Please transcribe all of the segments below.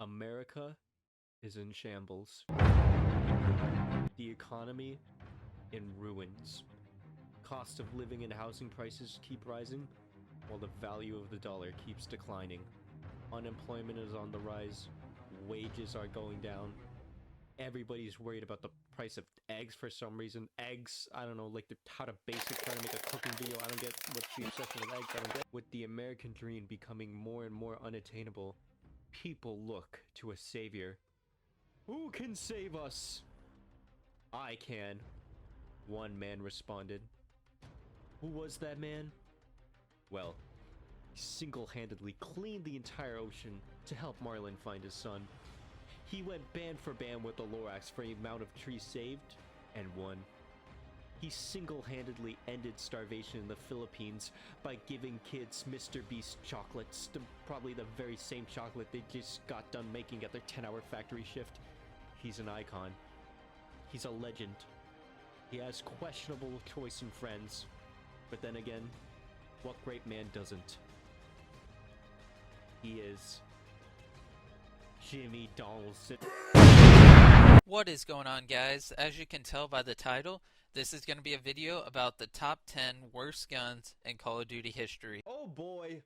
America is in shambles. The economy in ruins. Cost of living and housing prices keep rising, while the value of the dollar keeps declining. Unemployment is on the rise. Wages are going down. Everybody's worried about the price of eggs for some reason. Eggs, I don't know, like how to basic trying to make a cooking video. I don't get what's the obsession with eggs. I don't get. With the American dream becoming more and more unattainable, people look to a savior. Who can save us? I can, one man responded. Who was that man? Well, he single-handedly cleaned the entire ocean to help Marlin find his son. He went band for band with the Lorax for the amount of trees saved, and won. He single-handedly ended starvation in the Philippines by giving kids Mr. Beast chocolates, probably the very same chocolate they just got done making at their 10-hour factory shift. He's an icon. He's a legend. He has questionable choice in friends. But then again, what great man doesn't? He is Jimmy Donaldson. What is going on, guys? As you can tell by the title, this is going to be a video about the top 10 worst guns in Call of Duty history. Oh boy,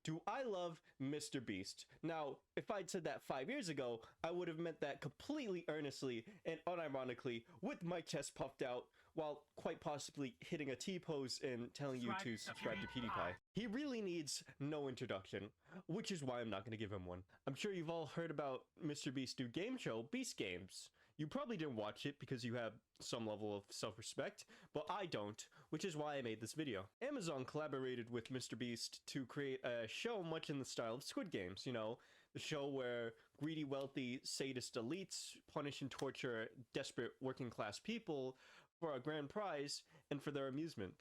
do I love Mr. Beast. Now, if I'd said that 5 years ago, I would have meant that completely earnestly and unironically with my chest puffed out, while quite possibly hitting a T-pose and telling you to subscribe to PewDiePie. He really needs no introduction, which is why I'm not going to give him one. I'm sure you've all heard about Mr. Beast's new game show, Beast Games. You probably didn't watch it because you have some level of self-respect, but I don't, which is why I made this video. Amazon collaborated with Mr. Beast to create a show much in the style of Squid Games, you know, the show where greedy, wealthy, sadist elites punish and torture desperate working-class people for a grand prize and for their amusement.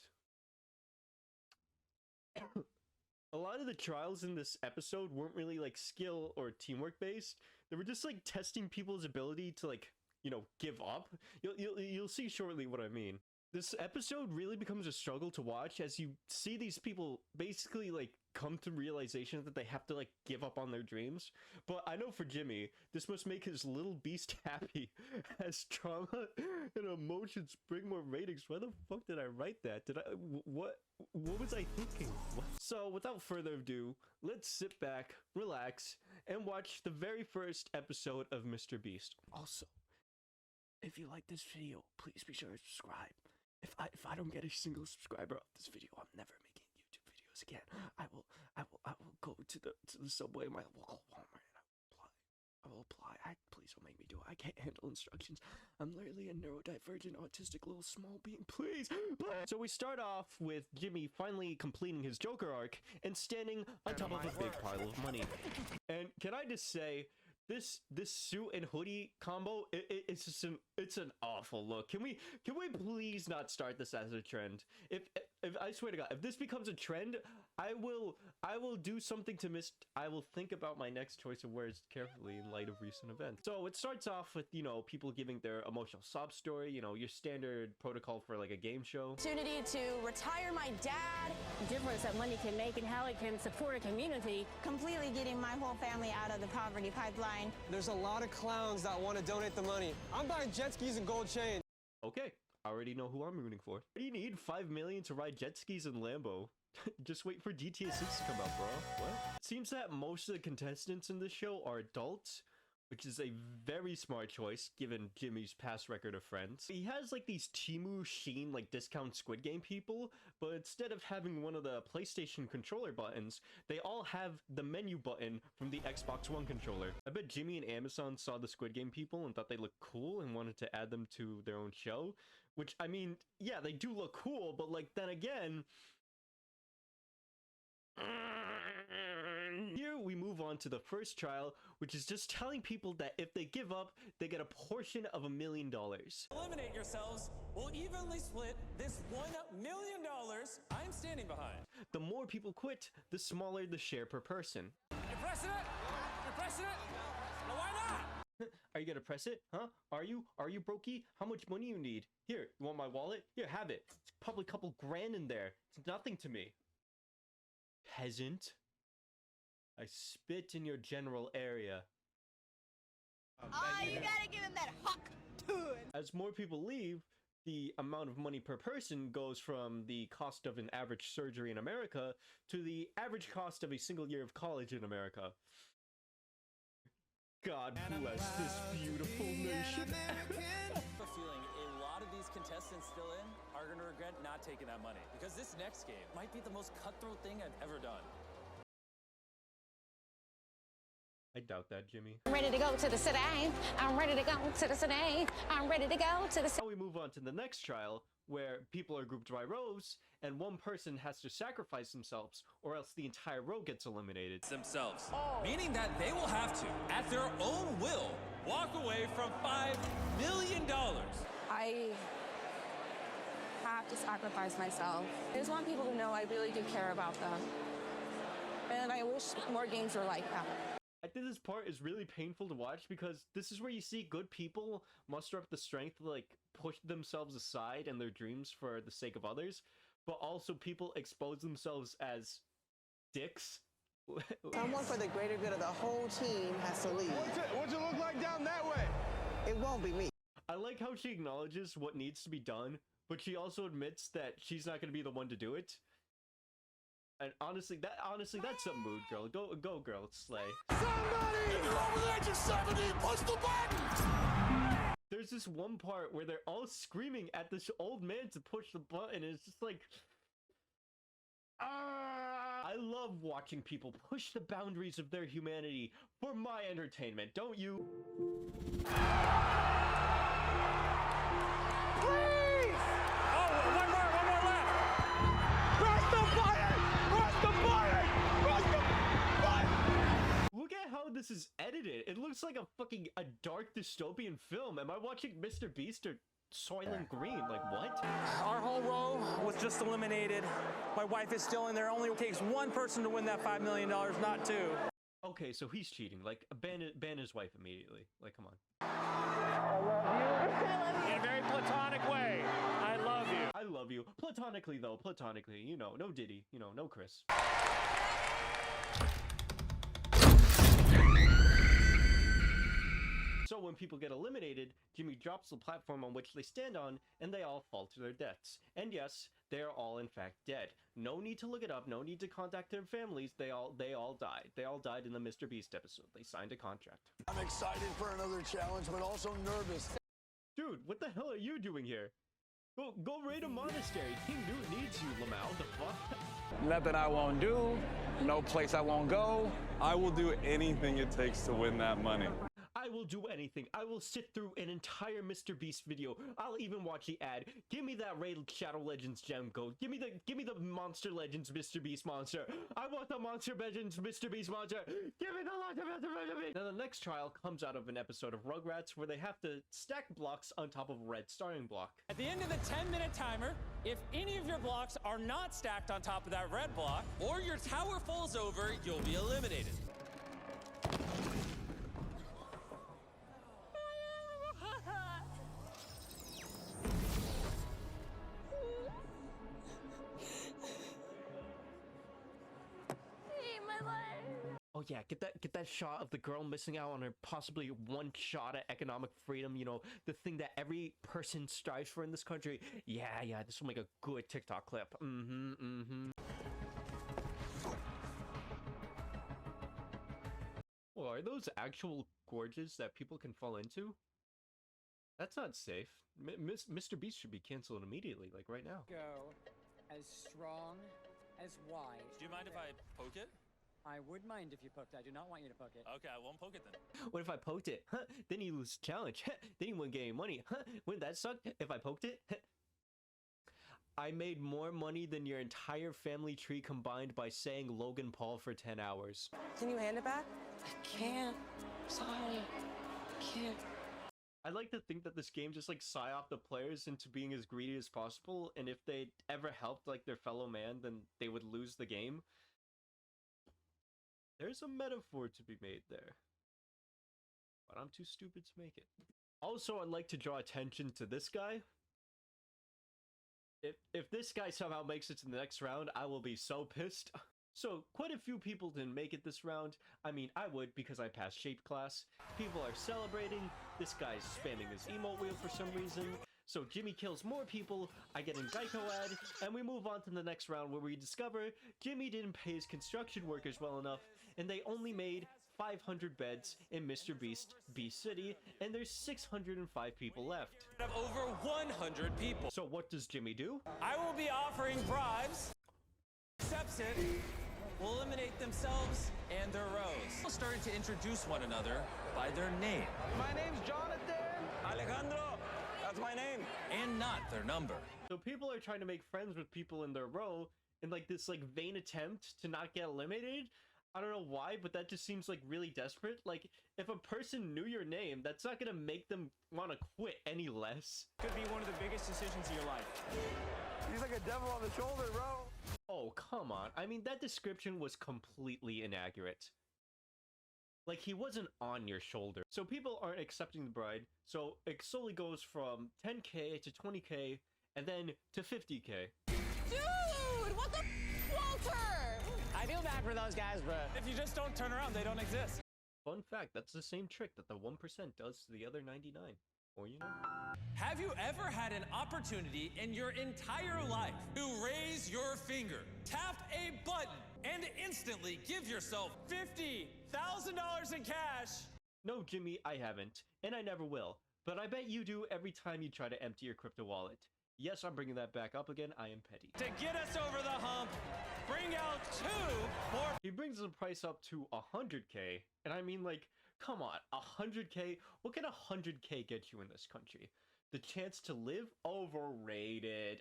A lot of the trials in this episode weren't really like skill or teamwork based. They were just like testing people's ability to like, you know, give up. You'll see shortly what I mean. This episode really becomes a struggle to watch as you see these people basically like come to realization that they have to like give up on their dreams. But I know for Jimmy, this must make his little beast happy as trauma and emotions bring more ratings. Why the fuck did I write that? What was I thinking? What? So without further ado, let's sit back, relax, and watch the very first episode of Mr. Beast. Also, if you like this video, please be sure to subscribe. If I don't get a single subscriber off this video, I'm never making YouTube videos again. I will go to the subway, my local Walmart, and I will apply. Please don't make me do it. I can't handle instructions. I'm literally a neurodivergent, autistic little small being. Please. So we start off with Jimmy finally completing his Joker arc and standing on top of a big pile of money. And can I just say, this suit and hoodie combo, it's just it's an awful look. Can we please not start this as a trend? If I swear to God, if this becomes a trend, I will do something to I will think about my next choice of words carefully in light of recent events. So it starts off with, you know, people giving their emotional sob story, you know, your standard protocol for like a game show. Opportunity to retire my dad. The difference that money can make and how it can support a community. Completely getting my whole family out of the poverty pipeline. There's a lot of clowns that want to donate the money. I'm buying jet skis and gold chains. Okay, I already know who I'm rooting for. What do you need 5 million to ride jet skis and Lambo? Just wait for GTA 6 to come out, bro. What? It seems that most of the contestants in this show are adults, which is a very smart choice given Jimmy's past record of friends. He has like these Temu Shein like discount Squid Game people, but instead of having one of the PlayStation controller buttons, they all have the menu button from the Xbox One controller. I bet Jimmy and Amazon saw the Squid Game people and thought they looked cool and wanted to add them to their own show, which, I mean, yeah, they do look cool, but like then again, here we move on to the first trial, which is just telling people that if they give up, they get a portion of $1 million. Eliminate yourselves. We'll evenly split this $1 million I'm standing behind. The more people quit, the smaller the share per person. You're pressing it? You're pressing it? Now why not? Are you gonna press it? Huh? Are you brokey? How much money you need? Here, you want my wallet? Here, have it. It's probably a couple grand in there. It's nothing to me. Peasant. I spit in your general area. Oh, you gotta give him that hawk tune. As more people leave, the amount of money per person goes from the cost of an average surgery in America to the average cost of a single year of college in America. God bless this beautiful nation. I have a feeling a lot of these contestants still in are going to regret not taking that money, because this next game might be the most cutthroat thing I've ever done. I doubt that, Jimmy. I'm ready to go to the city. I'm ready to go to the city. I'm ready to go to the city. Now we move on to the next trial, where people are grouped by rows, and one person has to sacrifice themselves, or else the entire row gets eliminated. Themselves. Meaning that they will have to, at their own will, walk away from $5 million. I have to sacrifice myself. I just want people to know I really do care about them. And I wish more games were like that. I think this part is really painful to watch because this is where you see good people muster up the strength to like push themselves aside and their dreams for the sake of others, but also people expose themselves as dicks. Someone for the greater good of the whole team has to leave. What's it look like down that way? It won't be me. I like how she acknowledges what needs to be done, but she also admits that she's not going to be the one to do it. And honestly, that's some mood, girl. Go, girl, slay. Somebody! If you're over the age of 70, push the button! There's this one part where they're all screaming at this old man to push the button, and it's just like... I love watching people push the boundaries of their humanity for my entertainment, don't you? Please! Oh, one more left! Press the button! Press the button! Press the button! Look at how this is edited. It looks like a dark dystopian film. Am I watching Mr. Beast or Soylent Green? Like, what? Our whole row was just eliminated. My wife is still in there. Only takes one person to win that $5 million, not two. Okay, so he's cheating. Like, ban his wife immediately. Like, come on. In a very platonic way, I love you. I love you. Platonically, though. Platonically. You know, no Diddy. You know, no Chris. So when people get eliminated, Jimmy drops the platform on which they stand on, and they all fall to their deaths. And yes, they are all in fact dead. No need to look it up, no need to contact their families, they all died. They all died in the Mr. Beast episode. They signed a contract. I'm excited for another challenge, but also nervous. Dude, what the hell are you doing here? Go raid a monastery. King Newt needs you, Lamau. The fuck? Nothing I won't do, no place I won't go. I will do anything it takes to win that money. I will do anything. I will sit through an entire Mr. Beast video. I'll even watch the ad. Give me that Raid Shadow Legends gem code. Give me the Monster Legends Mr. Beast monster. I want the Monster Legends Mr. Beast monster. Give me the Monster Beast. Now the next trial comes out of an episode of Rugrats where they have to stack blocks on top of a red starting block. At the end of the 10-minute timer, if any of your blocks are not stacked on top of that red block, or your tower falls over, you'll be eliminated. Oh yeah, get that shot of the girl missing out on her possibly one shot at economic freedom, you know, the thing that every person strives for in this country. Yeah, this will make a good TikTok clip. Well, are those actual gorges that people can fall into? That's not safe. Mr. Beast should be canceled immediately, like right now. Go as strong as wide. Do you mind if I poke it? I would mind if you poked. I do not want you to poke it. Okay, I won't poke it then. What if I poked it? Huh? Then you lose the challenge. Then you wouldn't get any money. Huh? Wouldn't that suck if I poked it? I made more money than your entire family tree combined by saying Logan Paul for 10 hours. Can you hand it back? I can't. Sorry. I can't. I like to think that this game just like psyop the players into being as greedy as possible, and if they ever helped like their fellow man, then they would lose the game. There's a metaphor to be made there, but I'm too stupid to make it. Also, I'd like to draw attention to this guy. If this guy somehow makes it to the next round, I will be so pissed. So quite a few people didn't make it this round. I mean, I would because I passed shape class. People are celebrating. This guy's spamming his emote wheel for some reason. So Jimmy kills more people, I get an Geico ad, and we move on to the next round where we discover Jimmy didn't pay his construction workers well enough, and they only made 500 beds in Mr. Beast Beast City, and there's 605 people left. Of over 100 people. So what does Jimmy do? I will be offering bribes. Accepts it. Will eliminate themselves and their rows. Starting to introduce one another by their name. My name's Jonathan. Alejandro, that's my name. And not their number. So people are trying to make friends with people in their row in like this like vain attempt to not get eliminated. I don't know why, but that just seems like really desperate. Like, if a person knew your name, that's not gonna make them want to quit any less. Could be one of the biggest decisions of your life. He's like a devil on the shoulder, bro. Oh, come on. I mean, that description was completely inaccurate. Like, he wasn't on your shoulder. So people aren't accepting the bride, so it slowly goes from 10k to 20k, and then to 50k. Dude, what the Walter? I feel bad for those guys, but If you just don't turn around, they don't exist. Fun fact, that's the same trick that the 1% does to the other 99. Or you know. Have you ever had an opportunity in your entire life to raise your finger, tap a button, and instantly give yourself $50,000 in cash? No, Jimmy, I haven't, and I never will. But I bet you do every time you try to empty your crypto wallet. Yes, I'm bringing that back up again. I am petty. To get us over the hump, bring out 2 more. He brings the price up to 100k, and I mean, like, come on, 100k? What can 100k get you in this country? The chance to live? Overrated.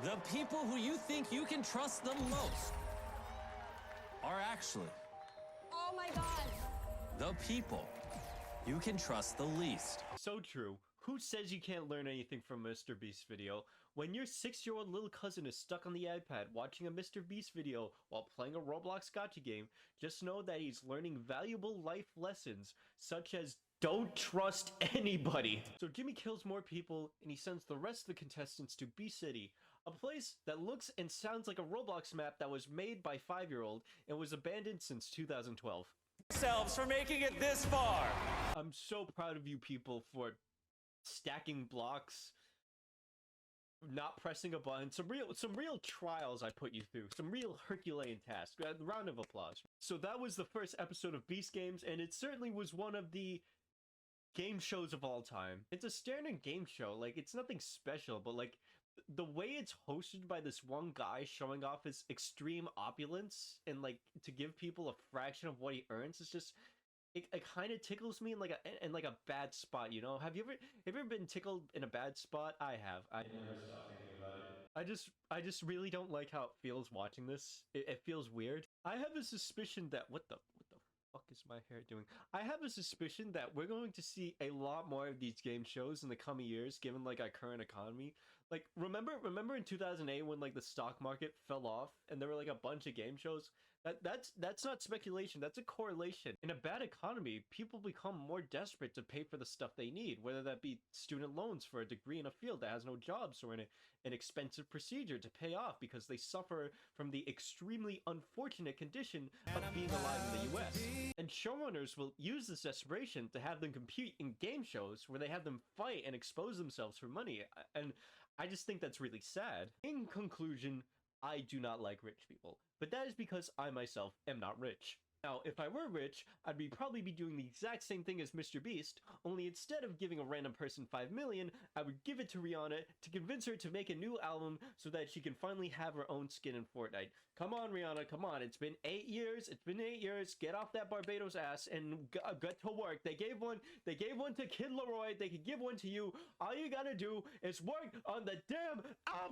The people who you think you can trust the most are actually Oh my God. the people you can trust the least. So true. Who says you can't learn anything from Mr. Beast video? When your 6-year-old little cousin is stuck on the iPad watching a Mr. Beast video while playing a Roblox gacha game, just know that he's learning valuable life lessons, such as don't trust anybody. So Jimmy kills more people, and he sends the rest of the contestants to Beast City, a place that looks and sounds like a Roblox map that was made by 5-year-old and was abandoned since 2012. Yourselves for making it this far. I'm so proud of you people for stacking blocks, not pressing a button, some real trials I put you through, some real Herculean tasks. A round of applause. So that was the first episode of Beast Games, and it certainly was one of the game shows of all time. It's a standard game show, like, it's nothing special, but like the way it's hosted by this one guy showing off his extreme opulence and like to give people a fraction of what he earns is just it kind of tickles me in like a bad spot, you know? Have you ever been tickled in a bad spot? I have. I never stop thinking about it. I just really don't like how it feels watching this. It feels weird. I have a suspicion that what the fuck is my hair doing? I have a suspicion that we're going to see a lot more of these game shows in the coming years, given like our current economy. Like, remember in 2008 when like the stock market fell off and there were like a bunch of game shows? That's not speculation, that's a correlation. In a bad economy, people become more desperate to pay for the stuff they need, whether that be student loans for a degree in a field that has no jobs, or an expensive procedure to pay off because they suffer from the extremely unfortunate condition of being alive in the US. And showrunners will use this desperation to have them compete in game shows where they have them fight and expose themselves for money. And I just think that's really sad. In conclusion, I do not like rich people, but that is because I myself am not rich. Now, if I were rich, I'd probably be doing the exact same thing as Mr. Beast, only instead of giving a random person 5 million, I would give it to Rihanna to convince her to make a new album so that she can finally have her own skin in Fortnite. Come on, Rihanna, come on. It's been 8 years. It's been 8 years. Get off that Barbados ass and get to work. They gave one to Kid Leroy. They could give one to you. All you gotta do is work on the damn album.